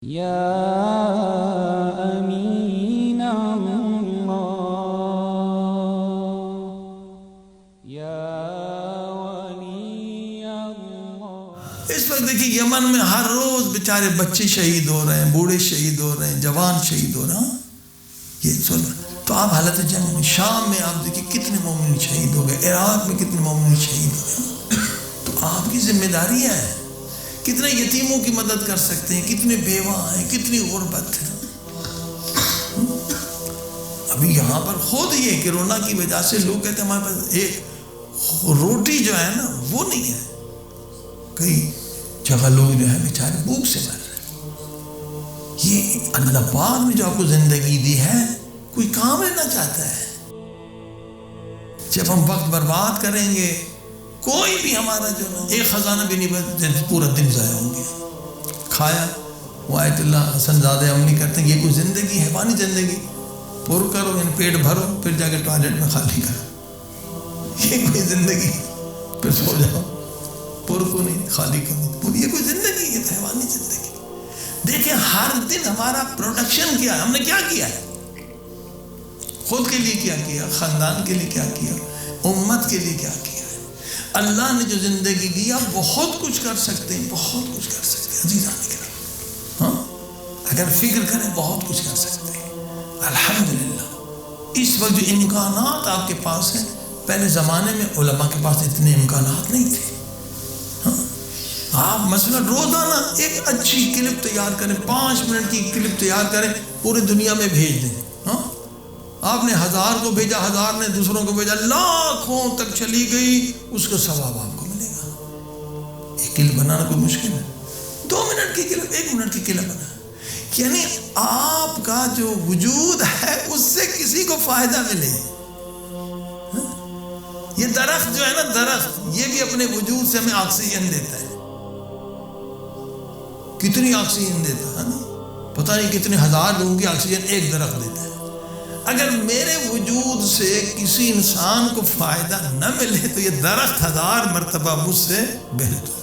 یا امین اللہ یا ولی اللہ۔ اس وقت دیکھیے یمن میں ہر روز بیچارے بچے شہید ہو رہے ہیں، بوڑھے شہید ہو رہے ہیں، جوان شہید ہو رہے ہیں۔ یہ سن تو آپ حالت جنگ میں، شام میں آپ دیکھیے کتنے مومن شہید ہو گئے، عراق میں کتنے مومن شہید ہو گئے۔ تو آپ کی ذمہ داریاں ہیں، کتنے یتیموں کی مدد کر سکتے ہیں، کتنے بیوہ ہیں، کتنی غربت ہے۔ ابھی یہاں پر خود یہ کرونا کی وجہ سے لوگ کہتے ہیں ہمارے پاس ایک روٹی جو ہے نا وہ نہیں ہے۔ کئی جگہ لوگ جو ہے بیچارے بھوک سے مر رہے ہیں۔ یہ اللہ پاک نے جو آپ کو زندگی دی ہے، کوئی کام لینا چاہتا ہے۔ جب ہم وقت برباد کریں گے، کوئی بھی ہمارا جو نا ایک خزانہ بھی نہیں، پورا دن ضائع ہوں گے۔ کھایا وہ آیت اللہ حسن زادہ امنی کرتے ہیں یہ کوئی زندگی ہے؟ حیوانی زندگی؟ پر کرو یعنی پیٹ بھرو، پھر جا کے ٹوائلٹ میں خالی کرو، یہ کوئی زندگی؟ پھر سو جاؤ، پر کو نہیں خالی کرو، یہ کوئی زندگی؟ یہ تو حیوانی زندگی۔ دیکھیں ہر دن ہمارا پروڈکشن کیا ہے، ہم نے کیا کیا ہے، خود کے لیے کیا کیا، خاندان کے لیے کیا کیا، امت کے لیے کیا کیا ہے۔ اللہ نے جو زندگی دیا بہت کچھ کر سکتے ہیں، بہت کچھ کر سکتے ہیں عزیزان کرام، ہاں اگر فکر کریں بہت کچھ کر سکتے ہیں۔ الحمدللہ اس وقت جو امکانات آپ کے پاس ہیں، پہلے زمانے میں علماء کے پاس اتنے امکانات نہیں تھے۔ ہاں آپ مثلا روزانہ ایک اچھی کلپ تیار کریں، 5 منٹ کی کلپ تیار کریں، پوری دنیا میں بھیج دیں۔ ہاں آپ نے 1000 کو بھیجا، 1000 نے دوسروں کو بھیجا، لاکھوں تک چلی گئی، اس کا ثواب آپ کو ملے گا۔ ایک کلپ بنانا کوئی مشکل ہے؟ 2 منٹ کی کلپ، 1 منٹ کی کلپ بنا، یعنی آپ کا جو وجود ہے اس سے کسی کو فائدہ ملے۔ یہ درخت جو ہے نا، درخت یہ بھی اپنے وجود سے ہمیں آکسیجن دیتا ہے۔ کتنی آکسیجن دیتا ہے نا، پتہ نہیں کتنے 1000 لوگوں کی آکسیجن ایک درخت دیتا ہے۔ اگر میرے وجود سے کسی انسان کو فائدہ نہ ملے تو یہ درخت 1000 مرتبہ مجھ سے بہتر۔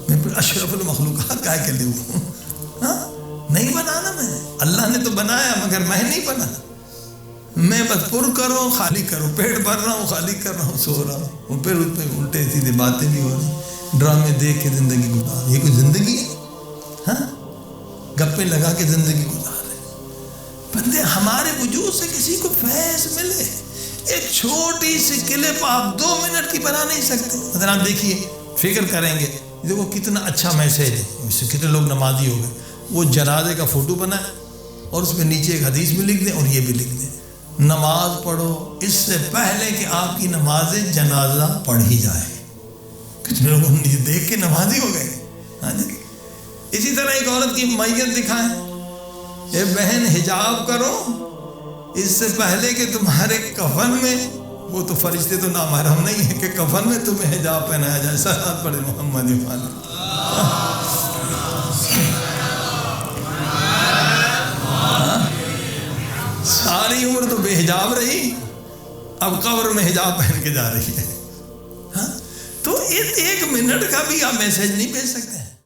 میں پھر اشرف المخلوقات کا کہ لوں، نہیں بنانا میں نے، اللہ نے تو بنایا مگر میں نہیں بنا۔ میں بس پر کرو خالی کرو، پیٹ بھر رہا ہوں، خالی کر رہا ہوں، سو رہا ہوں، پھر اس پہ الٹے سیدھے باتیں بھی ہو رہی، ڈرامے دیکھ کے زندگی گزار۔ یہ کوئی زندگی ہے؟ ہاں گپے لگا کے زندگی گزار۔ بندے ہمارے وجود سے کسی کو فیض ملے، ایک چھوٹی سی کلپ آپ 2 منٹ کی بنا نہیں سکتے۔ مثلا آپ دیکھیے، فکر کریں گے، دیکھو کتنا اچھا میسیج ہے، اس سے کتنے لوگ نمازی ہو گئے۔ وہ جنازے کا فوٹو بنائے اور اس میں نیچے ایک حدیث بھی لکھ دیں اور یہ بھی لکھ دیں، نماز پڑھو اس سے پہلے کہ آپ کی نماز جنازہ پڑھی جائے۔ کتنے لوگ دیکھ کے نمازی ہو گئے۔ ہاں جی، اسی طرح ایک عورت کی میت دکھائیں، اے بہن حجاب کرو اس سے پہلے کہ تمہارے کفن میں، وہ تو فرشتے تو نامحرم نہیں ہے کہ کفن میں تمہیں حجاب پہنایا جائے۔ صلوات پڑھے محمد ساری عمر تو بے حجاب رہی، اب قبر میں حجاب پہن کے جا رہی ہے۔ ہاں تو 1 منٹ کا بھی آپ میسج نہیں بھیج سکتے ہیں۔